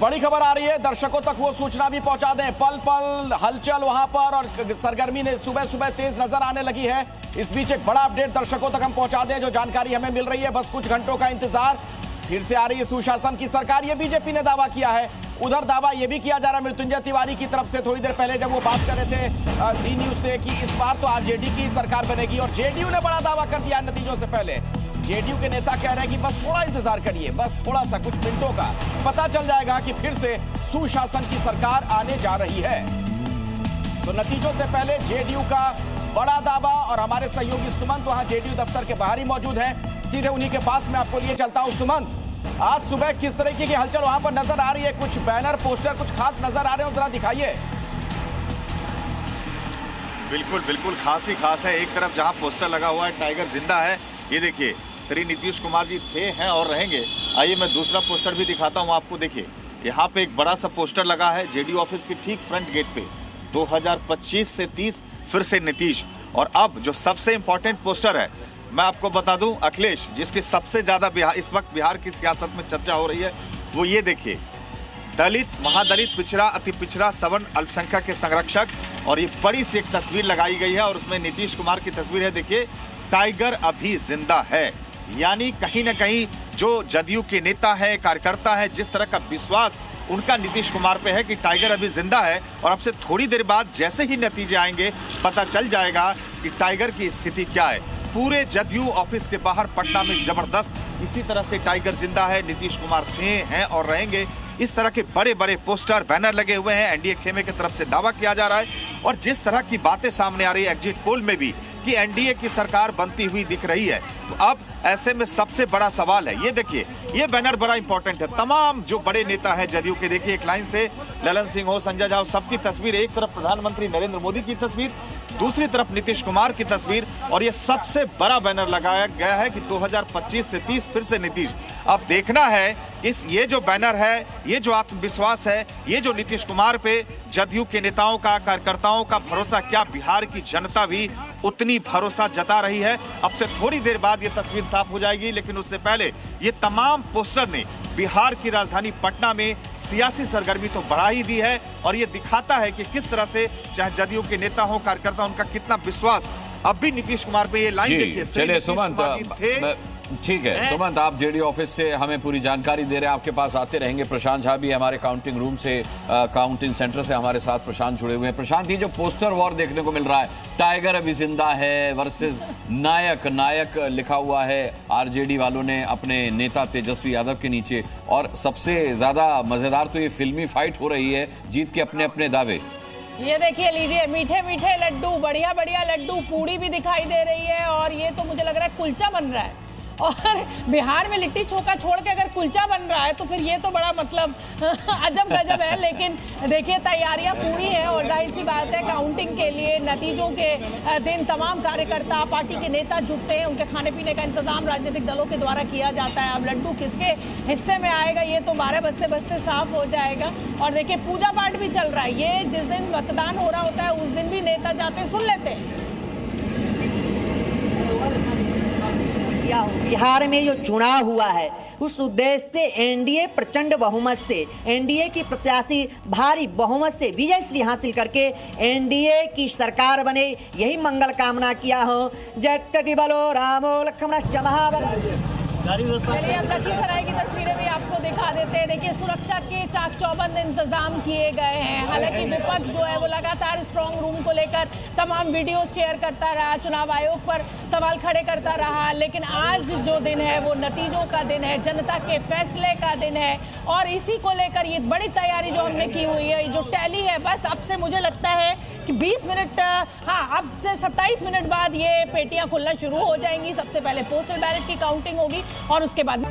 बड़ी खबर आ रही है, दर्शकों तक वो सूचना भी पहुंचा दें। पल पल हलचल वहां पर और सरगर्मी ने सुबह सुबह तेज नजर आने लगी है। इस बीच एक बड़ा अपडेट दर्शकों तक हम पहुंचा दें, जो जानकारी हमें मिल रही है। बस कुछ घंटों का इंतजार, फिर से आ रही है सुशासन की सरकार, ये बीजेपी ने दावा किया है। उधर दावा यह भी किया जा रहा है मृत्युंजय तिवारी की तरफ से, थोड़ी देर पहले जब वो बात कर रहे थे जी न्यूज से, कि इस बार तो आरजेडी की सरकार बनेगी। और जेडीयू ने बड़ा दावा कर दिया नतीजों से पहले। जेडीयू के नेता कह रहे हैं कि बस थोड़ा इंतजार करिए, बस थोड़ा सा, कुछ मिनटों का पता चल जाएगा कि फिर से सुशासन की सरकार आने जा रही है। तो नतीजों से पहले जेडीयू का बड़ा दावा, और हमारे सहयोगी सुमंत वहां जेडीयू दफ्तर के बाहर ही मौजूद है। सीधे उन्हीं के पास मैं आपको लिए चलता हूं। सुमंत, आज सुबह किस तरीके की हलचल वहां पर नजर आ रही है? कुछ बैनर पोस्टर कुछ खास नजर आ रहे हो, जरा दिखाइए। बिल्कुल बिल्कुल खास ही खास है। एक तरफ जहां पोस्टर लगा हुआ है टाइगर जिंदा है, ये देखिए श्री नीतीश कुमार जी थे, हैं और रहेंगे। आइए मैं दूसरा पोस्टर भी दिखाता हूं आपको। देखिए यहाँ पे एक बड़ा सा पोस्टर लगा है जेडीयू ऑफिस के ठीक फ्रंट गेट पे, 2025 से 30 फिर से नीतीश। और अब जो सबसे इंपॉर्टेंट पोस्टर है, मैं आपको बता दूं, अखिलेश जिसकी सबसे ज्यादा इस वक्त बिहार की सियासत में चर्चा हो रही है, वो ये देखिए, दलित, महादलित, पिछड़ा, अति पिछड़ा, सवर्ण, अल्पसंख्यक के संरक्षक। और ये बड़ी सी एक तस्वीर लगाई गई है और उसमें नीतीश कुमार की तस्वीर है। देखिए, टाइगर अभी जिंदा है। यानी कहीं ना कहीं जो जदयू के नेता है, कार्यकर्ता है, जिस तरह का विश्वास उनका नीतीश कुमार पे है कि टाइगर अभी जिंदा है, और अब से थोड़ी देर बाद जैसे ही नतीजे आएंगे पता चल जाएगा कि टाइगर की स्थिति क्या है। पूरे जदयू ऑफिस के बाहर पटना में जबरदस्त इसी तरह से टाइगर जिंदा है, नीतीश कुमार थे, हैं और रहेंगे, इस तरह के बड़े बड़े पोस्टर बैनर लगे हुए हैं। एनडीए खेमे की तरफ से दावा किया जा रहा है। और जिस तरह की बातें सामने आ रही है एग्जिट पोल में भी कि एनडीए की सरकार बनती हुई दिख रही है, तो अब ऐसे में सबसे बड़ा सवाल है, ये देखिए, ये बैनर बड़ा इंपॉर्टेंट है। तमाम जो बड़े नेता हैं जदयू के, देखिए एक लाइन से ललन सिंह हो, संजय झा, सबकी तस्वीर, एक तरफ प्रधानमंत्री नरेंद्र मोदी की तस्वीर, दूसरी तरफ नीतीश कुमार की तस्वीर। और ये सबसे बड़ा बैनर लगाया गया है कि 2025 से 30 फिर से नीतीश। अब देखना है ये जो बैनर है, ये जो आत्मविश्वास है, ये जो नीतीश कुमार पे जदयू के नेताओं का, कार्यकर्ताओं का भरोसा, क्या बिहार की जनता भी उतनी भरोसा जता रही है? अब से थोड़ी देर बाद ये तस्वीर साफ हो जाएगी, लेकिन उससे पहले ये तमाम पोस्टर ने बिहार की राजधानी पटना में सियासी सरगर्मी तो बढ़ा ही दी है। और ये दिखाता है कि किस तरह से चाहे जदयू के नेता हो, कार्यकर्ता, उनका कितना विश्वास अब भी नीतीश कुमार पे। ये लाइन देखिए, चलिए सुमंत, ठीक है सुमंत, आप जेडीयू ऑफिस से हमें पूरी जानकारी दे रहे हैं, आपके पास आते रहेंगे। प्रशांत झा भी हमारे काउंटिंग रूम से, काउंटिंग सेंटर से हमारे साथ प्रशांत जुड़े हुए हैं। प्रशांत, ये जो पोस्टर वॉर देखने को मिल रहा है, टाइगर अभी जिंदा है वर्सेस नायक, नायक लिखा हुआ है आरजेडी वालों ने अपने नेता तेजस्वी यादव के नीचे, और सबसे ज्यादा मजेदार तो ये फिल्मी फाइट हो रही है, जीत के अपने अपने दावे। ये देखिए, लीजिए, मीठे मीठे लड्डू, बढ़िया बढ़िया लड्डू, पूड़ी भी दिखाई दे रही है, और ये तो मुझे लग रहा है कुलचा बन रहा है। और बिहार में लिट्टी चोखा छोड़ के अगर कुलचा बन रहा है तो फिर ये तो बड़ा मतलब अजब गजब है। लेकिन देखिए, तैयारियां पूरी हैं, और जाहिर सी बात है काउंटिंग के लिए नतीजों के दिन तमाम कार्यकर्ता, पार्टी के नेता जुटते हैं। उनके खाने पीने का इंतजाम राजनीतिक दलों के द्वारा किया जाता है। अब लड्डू किसके हिस्से में आएगा ये तो 12 बजते बजते साफ हो जाएगा। और देखिए, पूजा पाठ भी चल रहा है। ये जिस दिन मतदान हो रहा होता है उस दिन भी नेता जाते सुन लेते हैं। बिहार में जो चुनाव हुआ है उस उद्देश्य से एनडीए प्रचंड बहुमत से, एनडीए की प्रत्याशी भारी बहुमत से विजय श्री हासिल करके एनडीए की सरकार बने, यही मंगल कामना किया हो। जय बोलो रामो लक्ष्मण महाबल। चलिए अब लखीसराय की तस्वीरें भी आपको दिखा देते हैं। देखिए, सुरक्षा के चाक चौबंद इंतजाम किए गए हैं। हालांकि विपक्ष जो है वो लगातार स्ट्रांग रूम को लेकर तमाम वीडियो शेयर करता रहा, चुनाव आयोग पर सवाल खड़े करता रहा, लेकिन आज जो दिन है वो नतीजों का दिन है, जनता के फैसले का दिन है। और इसी को लेकर ये बड़ी तैयारी जो हमने की हुई है, जो टैली है, बस अब से मुझे लगता है कि 20 मिनट, हाँ अब से 27 मिनट बाद ये पेटियां खुलना शुरू हो जाएंगी। सबसे पहले पोस्टल बैलेट की काउंटिंग होगी और उसके बाद